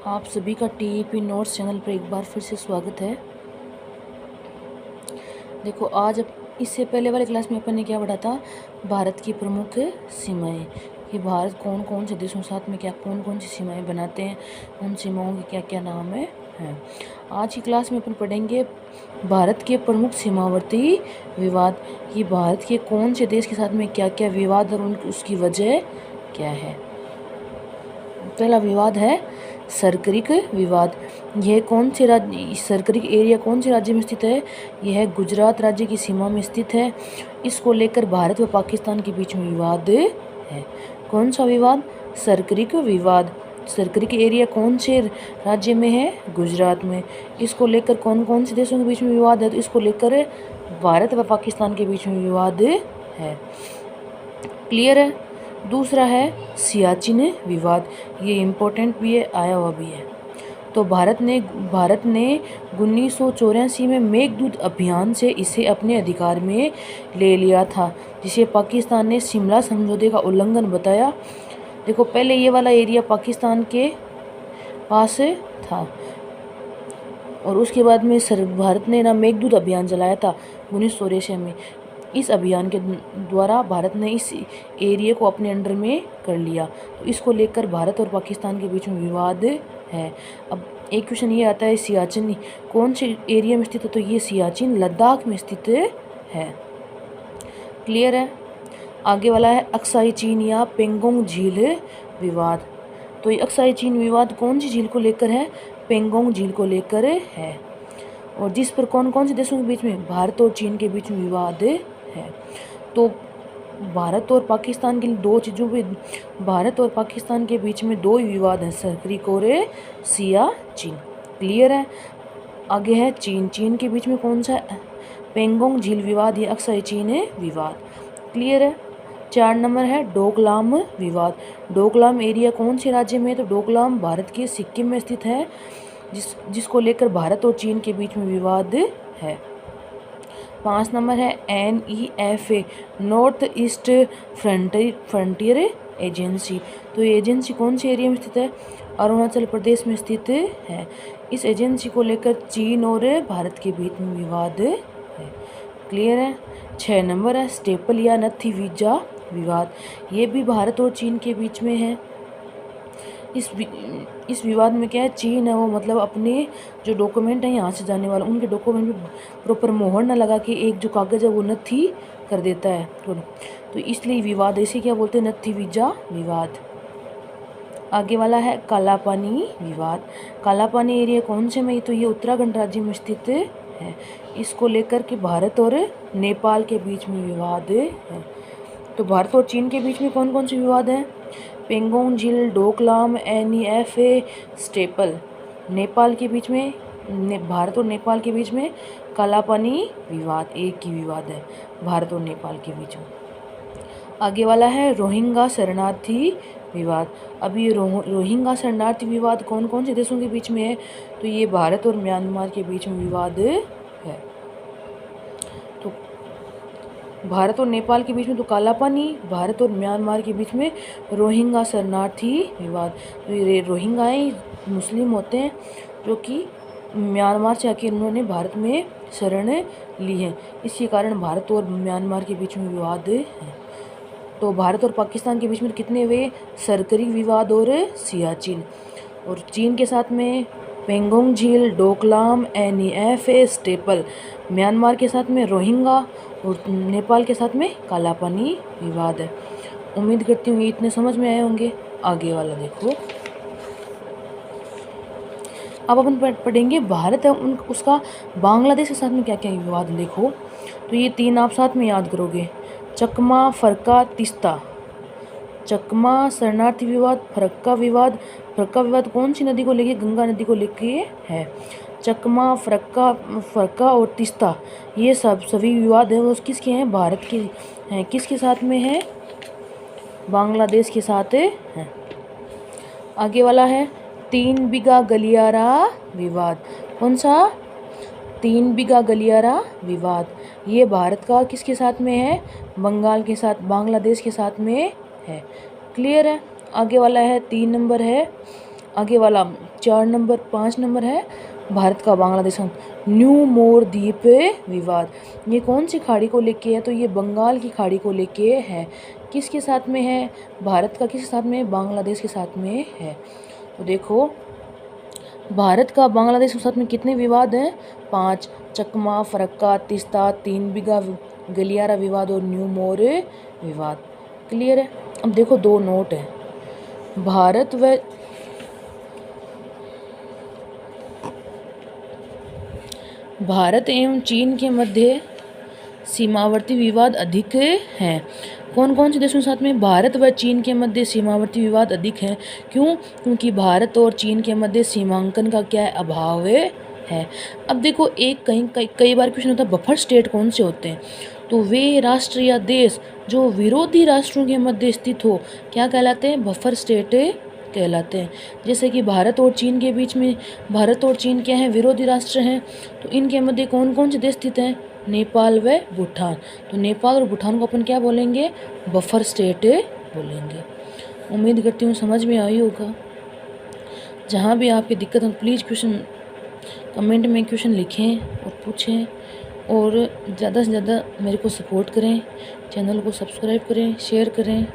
आप सभी का टीईपी नोट्स चैनल पर एक बार फिर से स्वागत है। देखो इससे पहले वाले क्लास में अपन ने क्या पढ़ा था, भारत की प्रमुख सीमाएं, कि भारत कौन कौन से देशों के साथ में क्या कौन कौन सी सीमाएं बनाते हैं, उन सीमाओं के क्या क्या नाम है। आज की क्लास में अपन पढ़ेंगे भारत के प्रमुख सीमावर्ती विवाद, कि भारत के कौन से देश के साथ में क्या क्या विवाद और उसकी वजह क्या है। पहला विवाद है सरकरिक विवाद। यह कौन से राज्य, सरकरिक एरिया कौन से राज्य में स्थित है? यह गुजरात राज्य की सीमा में स्थित है। इसको लेकर भारत व पाकिस्तान के बीच में विवाद है। कौन सा विवाद? सरकरिक विवाद। सरकरिक एरिया कौन से राज्य में है? गुजरात में। इसको लेकर कौन कौन से देशों के बीच में विवाद है? तो इसको लेकर भारत व पाकिस्तान के बीच में विवाद है। क्लियर है? दूसरा है सियाचिन विवाद। ये इम्पोर्टेंट भी है, आया हुआ भी है। तो भारत ने 1984 में मेघदूत अभियान से इसे अपने अधिकार में ले लिया था, जिसे पाकिस्तान ने शिमला समझौते का उल्लंघन बताया। देखो, पहले ये वाला एरिया पाकिस्तान के पास था और उसके बाद में भारत ने मेघदूत अभियान चलाया था 1984 में। इस अभियान के द्वारा भारत ने इस एरिया को अपने अंडर में कर लिया। तो इसको लेकर भारत और पाकिस्तान के बीच में विवाद है। अब एक क्वेश्चन ये आता है, सियाचिन कौन से एरिया में स्थित है? तो ये सियाचिन लद्दाख में स्थित है। क्लियर है? आगे वाला है अक्साई चीन या पेंगोंग झील विवाद। तो ये अक्साई चीन विवाद कौन सी झील को लेकर है? पेंगोंग झील को लेकर है, और जिस पर कौन कौन से देशों के बीच में? भारत और चीन के बीच में विवाद है। तो भारत और पाकिस्तान के दो चीज़ों पे, भारत और पाकिस्तान के बीच में दो विवाद हैं, सरकरिक और सियाचिन। क्लियर है? आगे है चीन। चीन के बीच में कौन सा? पेंगोंग झील विवाद या अक्साई चीन विवाद। क्लियर है? 4 नंबर है डोकलाम विवाद। डोकलाम एरिया कौन से राज्य में है? तो डोकलाम भारत के सिक्किम में स्थित है, जिसको लेकर भारत और चीन के बीच में विवाद है। 5 नंबर है NEFA, north east frontier agency. तो ये एजेंसी कौन से एरिया में स्थित है? अरुणाचल प्रदेश में स्थित है। इस एजेंसी को लेकर चीन और भारत के बीच में विवाद है। क्लियर है? 6 नंबर है स्टेपल या नथी वीजा विवाद। ये भी भारत और चीन के बीच में है। इस विवाद में क्या है, चीन है वो मतलब अपने जो डॉक्यूमेंट है यहाँ से जाने वाला, उनके डॉक्यूमेंट में प्रॉपर मोहर ना लगा के एक जो कागज़ है वो नथी कर देता है, तो इसलिए विवाद, इसे क्या बोलते हैं? नथी वीजा विवाद। आगे वाला है कालापानी विवाद। कालापानी एरिया कौन से में? तो ये उत्तराखंड राज्य में स्थित है। इसको लेकर के भारत और नेपाल के बीच में विवाद है। तो भारत और चीन के बीच में कौन कौन से विवाद हैं? पेंगोंग झील, डोकलाम, NEFA, स्टेपल। नेपाल के बीच में, भारत और नेपाल के बीच में कालापानी विवाद, एक ही विवाद है भारत और नेपाल के बीच में। आगे वाला है रोहिंग्या शरणार्थी विवाद। अब ये रोहिंग्या शरणार्थी विवाद कौन कौन से देशों के बीच में है? तो ये भारत और म्यांमार के बीच में विवाद है। तो भारत और नेपाल के बीच में तो कालापानी, भारत और म्यांमार के बीच में रोहिंग्या शरणार्थी विवाद। तो ये रोहिंग्याई मुस्लिम होते हैं जो कि म्यांमार से आके उन्होंने भारत में शरण ली है, इसी कारण भारत और म्यांमार के बीच में विवाद है। तो भारत और पाकिस्तान के बीच में कितने हुए? सरकरिक विवाद और सियाचिन। और चीन के साथ में पेंगोंग झील, डोकलाम, NEFA, स्टेपल। म्यांमार के साथ में रोहिंग्या और नेपाल के साथ में कालापानी विवाद है। उम्मीद करती हूँ ये इतने समझ में आए होंगे। आगे वाला देखो, अब अपन पढ़ेंगे भारत है उसका बांग्लादेश के साथ में क्या क्या विवाद। देखो, तो ये 3 आप साथ में याद करोगे, चकमा, फरक्का, तीस्ता। चकमा शरणार्थी विवाद, फरक्का विवाद। फरक्का विवाद कौन सी नदी को लेके? गंगा नदी को लेके है। चकमा, फरक्का और तीस्ता, ये सभी विवाद है वो किसके हैं? भारत के हैं। किसके साथ में है? बांग्लादेश के साथ है। आगे वाला है 3 बीघा गलियारा विवाद। कौन सा? 3 बीघा गलियारा विवाद। ये भारत का किसके साथ में है? बंगाल के साथ, बांग्लादेश के साथ में है। क्लियर है? आगे वाला है 3 नंबर है आगे वाला 4 नंबर 5 नंबर है भारत का बांग्लादेश न्यू मोर द्वीप विवाद। ये कौन सी खाड़ी को लेके है? तो ये बंगाल की खाड़ी को लेके है। किसके साथ में है? भारत का किसके साथ में? बांग्लादेश के साथ में है। तो देखो भारत का बांग्लादेश के साथ में कितने विवाद हैं? 5। चकमा, फरक्का, तीस्ता, 3 बीघा, गलियारा विवाद और न्यू मोर विवाद। क्लियर है? अब देखो 2 नोट है। भारत एवं चीन के मध्य सीमावर्ती विवाद अधिक हैं। कौन कौन से देशों के साथ में? भारत व चीन के मध्य सीमावर्ती विवाद अधिक हैं। क्यों? क्योंकि भारत और चीन के मध्य सीमांकन का क्या है? अभाव है। अब देखो एक कई बार क्वेश्चन होता है बफर स्टेट कौन से होते हैं? तो वे राष्ट्र या देश जो विरोधी राष्ट्रों के मध्य स्थित हो क्या कहलाते हैं? बफर स्टेट कहलाते हैं। जैसे कि भारत और चीन के बीच में, भारत और चीन क्या हैं? विरोधी राष्ट्र हैं। तो इनके मध्य कौन कौन से देश स्थित हैं? नेपाल व भूटान। तो नेपाल और भूटान को अपन क्या बोलेंगे? बफर स्टेट बोलेंगे। उम्मीद करती हूँ समझ में आई होगा। जहाँ भी आपकी दिक्कत हो प्लीज़ क्वेश्चन कमेंट में क्वेश्चन लिखें और पूछें, और ज़्यादा से ज़्यादा मेरे को सपोर्ट करें, चैनल को सब्सक्राइब करें, शेयर करें।